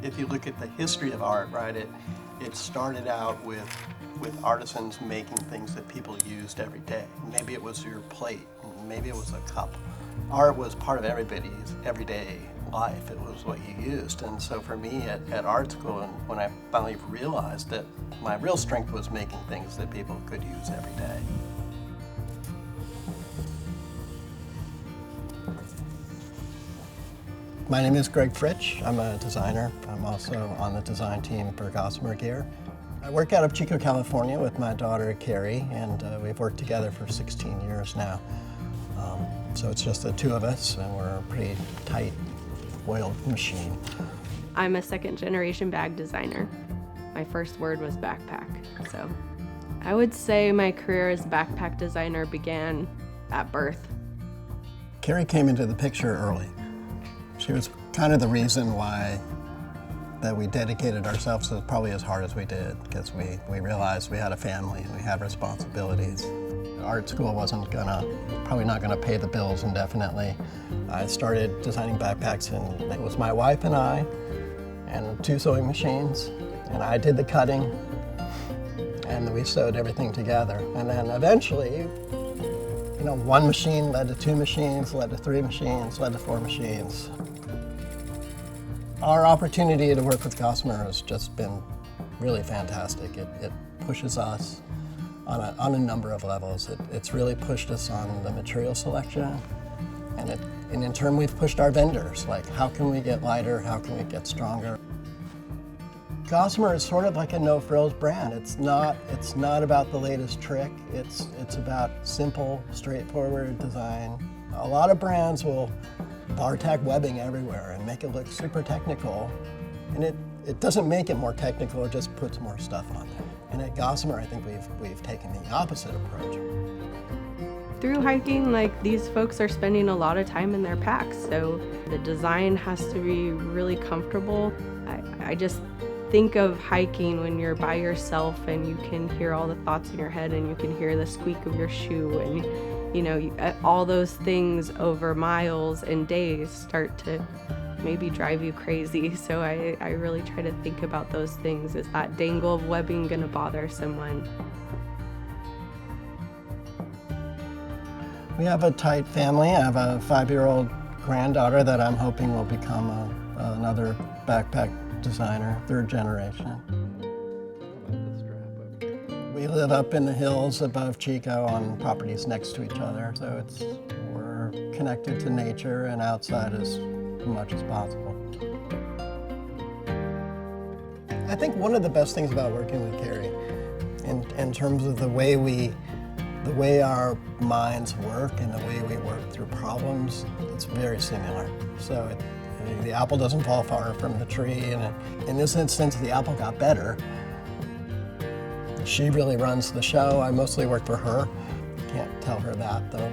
If you look at the history of art, right, it started out with artisans making things that people used every day. Maybe it was your plate, maybe it was a cup. Art was part of everybody's everyday life. It was what you used. And so for me at art school, and when I finally realized that my real strength was making things that people could use every day. My name is Greg Fritsch. I'm a designer. I'm also on the design team for Gossamer Gear. I work out of Chico, California with my daughter Carrie, and we've worked together for 16 years now. So it's just the two of us, and we're a pretty tight, oiled machine. I'm a second-generation bag designer. My first word was backpack, so I would say my career as backpack designer began at birth. Carrie came into the picture early. She was kind of the reason why that we dedicated ourselves probably as hard as we did, because we realized we had a family and we had responsibilities. Art school wasn't probably not gonna pay the bills indefinitely. I started designing backpacks, and it was my wife and I and 2 sewing machines, and I did the cutting, and we sewed everything together. And then eventually, you know, 1 machine led to 2 machines, led to 3 machines, led to 4 machines. Our opportunity to work with Gossamer has just been really fantastic. It pushes us on a number of levels. It's really pushed us on the material selection, and in turn we've pushed our vendors, like how can we get lighter, how can we get stronger. Gossamer is sort of like a no-frills brand. It's not about the latest trick. It's about simple, straightforward design. A lot of brands will bar tack webbing everywhere and make it look super technical, and it doesn't make it more technical, it just puts more stuff on there. And at Gossamer, I think we've taken the opposite approach. Through hiking, like, these folks are spending a lot of time in their packs, so the design has to be really comfortable. I just think of hiking when you're by yourself and you can hear all the thoughts in your head and you can hear the squeak of your shoe, and you know, all those things over miles and days start to maybe drive you crazy. So I really try to think about those things. Is that dangle of webbing gonna bother someone? We have a tight family. I have a 5-year-old granddaughter that I'm hoping will become another backpack designer, 3rd generation. We live up in the hills above Chico on properties next to each other, so we're connected to nature and outside as much as possible. I think one of the best things about working with Carrie, in terms of the way our minds work and the way we work through problems, it's very similar. So the apple doesn't fall far from the tree, and in this instance, the apple got better. She really runs the show. I mostly work for her. Can't tell her that, though.